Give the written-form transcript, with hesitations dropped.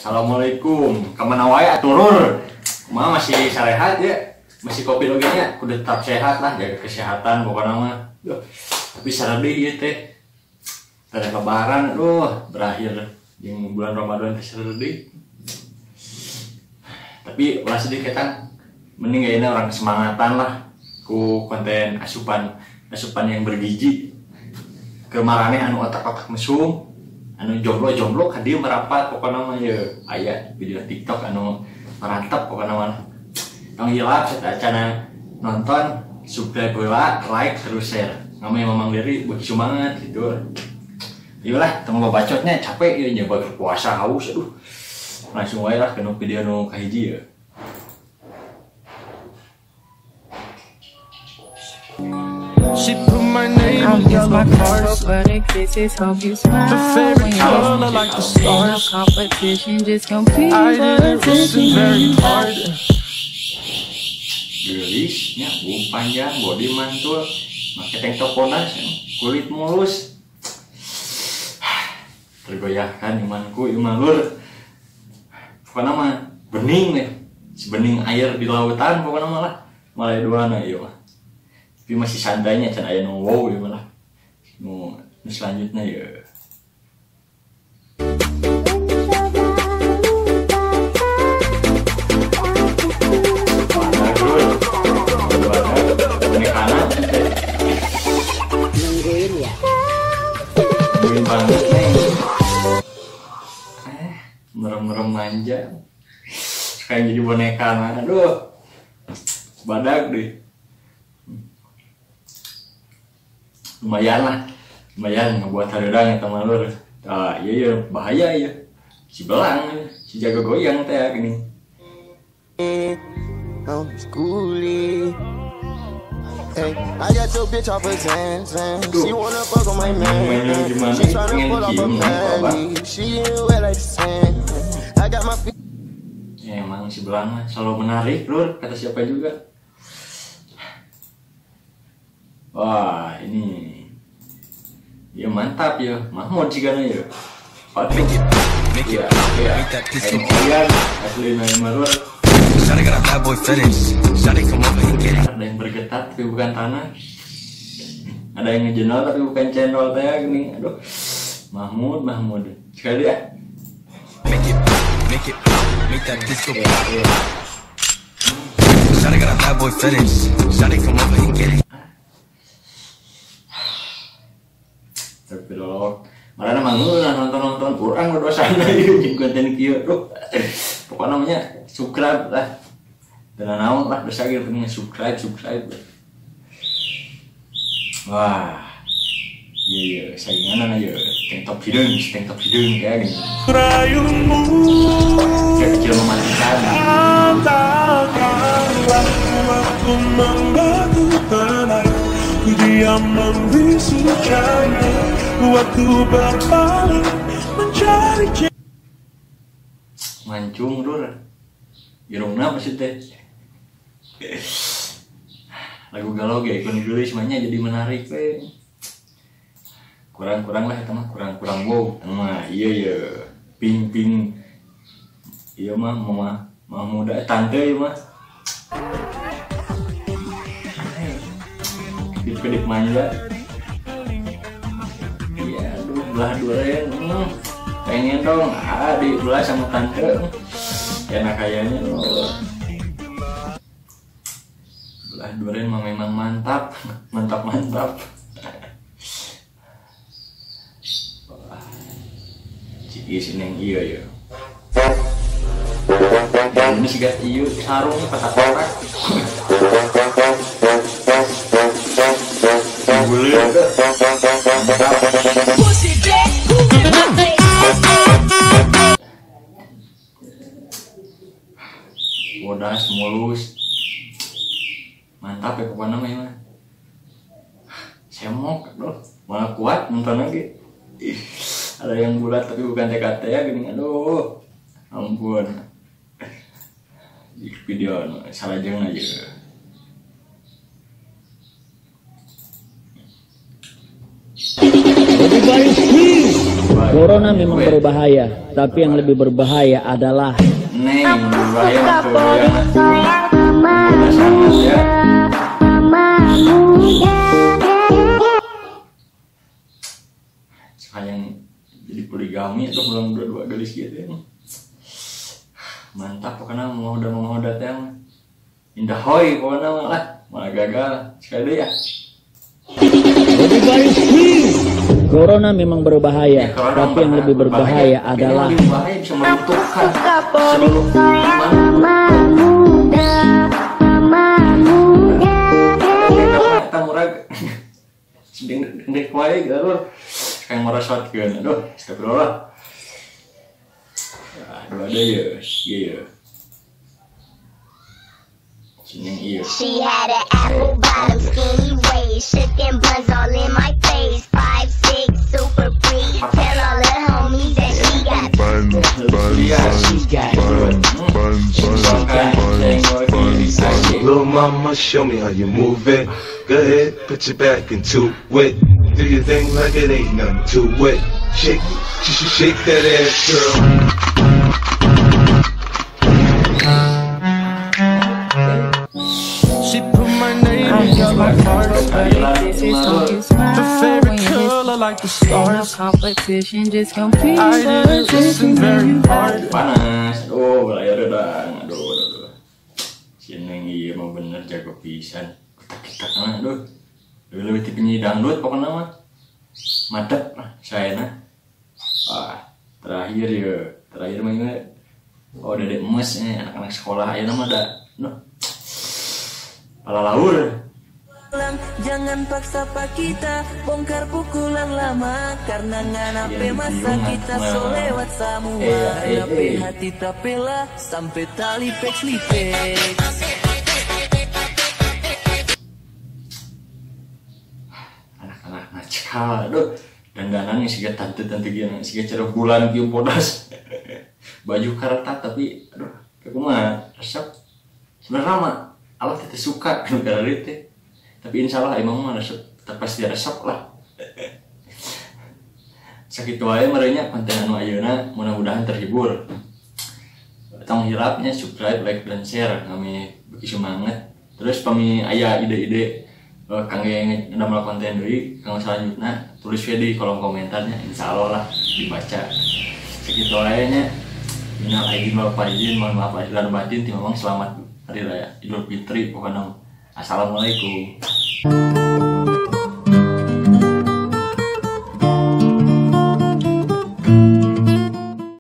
Assalamualaikum. Kemana wae aturur? Kumaha masih sarehat ya? Masih kopi oge nya, kudu tetap sehat lah, jaga kesehatan pokokna mah. Tapi sarade ieu teh. Tara lebaran berakhir jeung bulan Ramadan teh sarade. Tapi ulah sedikit kan mending kayaknya orang kesemangatan lah ku konten asupan yang bergizi. Kemarane anu otak-otak mesum, anu jomblo ka dieu merapat pokona mah ye aya video TikTok anu marantap pokona mah. Tong hilap acana nonton, subscribe heula, like terus share. Ngame Mamang Dery beuki semangat gitu. Iyalah tong babacotnya capek ieu nya bagi puasa haus aduh. Langsung wae lah kena video nu kahiji ya. She put my name in yellow hearts. The favorite color like the stars. I didn't listen very hard. Gelisnya, bung panjang, body mantul, make tank top ponas, kulit mulus. Tergoyahkan imanku, iman lur. Pokoknya mah bening nih, sebening air di lautan pokoknya malah duana ieu mah. Tapi masih santainya can aya nu wow ieu malah. Nu selanjutnya ya. Banget nih, merem-merem manja, kayak jadi boneka, aduh, badak deh, lumayan ngebuat hareudang ya teman lur, iya bahaya ya, si belang, si jago goyang teh gini. Hey, I got your bitch off of Zan. She wanna fuck on my man. She tryna pull up a man. She wet like sand. I got my feet. Ya emang si belang selalu menarik, lur, kata siapa juga. Wah ini, ya mantap ya, Mahmud sih kan ya. Patuh, ya, kalian asli nama lur. Ada yang bergetar tapi bukan tanah, ada yang ngejenol tapi bukan cendol teh gini. Aduh, Mahmud sekali ya. Tapi lo mana manggul nonton kurang udah sana ini konten kieu tuh. Pokoknya namanya subscribe lah. Dan naon lah bisa gitu punya subscribe. Wah. Iya, saingan aja tank top hidung kayak gini. Kecil mematikan. Dia membisu cahaya waktu berpaling mencari mancung lur irungna pasti teh lagu galau ge ikon gelis semuanya jadi menarik teh kurang lah eta mah kurang wow mah iya ping iya mah muda tante ieu mah kedip manja iya aduh belah duren pengen dong di belah sama tante enak kayaknya belah duren mah memang mantap ciki sineng iya ya ini sih gak iya sarungnya kotak-kotak bulet bodas mulus mantap ya pokoknya mah semok aduh malah kuat nonton lagi ada yang bulat tapi bukan TKT ya gini aduh ampun di video salah jangan aja Everybody scream. Corona memang berbahaya, tapi yang lebih berbahaya adalah berbahaya sangat ya. Sayang jadi poligami atau pulang dua galis gitu ya. Mantap pokoknya menghoda teh indah hoi pokoknya malah gagal sekali ya. Corona memang berbahaya, tapi yang lebih berbahaya adalah lebih berbahaya bisa meruntuhkan seluruh sedang dek wae gitu kayak merasatkeun aduh astagfirullah. Aduh ada ya iya seneng iya. She had an apple bottom skinny waist, shaking buns all in my face. 5'6" super free. Tell all the homies that she got buns. Little mama, show me how you move it. Go ahead, put your back into it. Do your thing like it ain't nothing to it. Shake that ass, girl. She put my name in yellow hearts. Her favorite color like the stars. competition, just compete. I didn't listen very hard. Panas, layar redang, aduh. Seneng iya mau bener jago pisan. Kita kan, aduh. Lebih penyanyi dangdut pokoknya mah. Mantap saya nah. Terakhir mah ini. Udah deh emas anak-anak sekolah aja nama ada. Pala laur. Jangan paksa pak kita bongkar pukulan lama karena nganape masa kita so lewat semua nape hati tapela sampai tali peks. Anak-anak nakal, aduh. Dandanan yang siga tante-tante gini, siga cara bulan kieu bodas. Baju karetat tapi aduh, kumaha resep. Sebenarnya mah Allah teh suka gara teh. Tapi insyaallah emang mah resep pasti resep lah. Sakitu wae merenya konten anu ayeuna mudah-mudahan terhibur. Tong hirapnya subscribe, like dan share kami beki semangat. Terus pami aya ide-ide kangge nambah konten deui kang selanjutnya tulis we di kolom komentarnya insyaallah lah dibaca. Sakitu wae nya. Minal aidin wal faizin, mohon maaf lahir dan batin. Memang selamat hari raya Idul Fitri pokoknya. Assalamualaikum.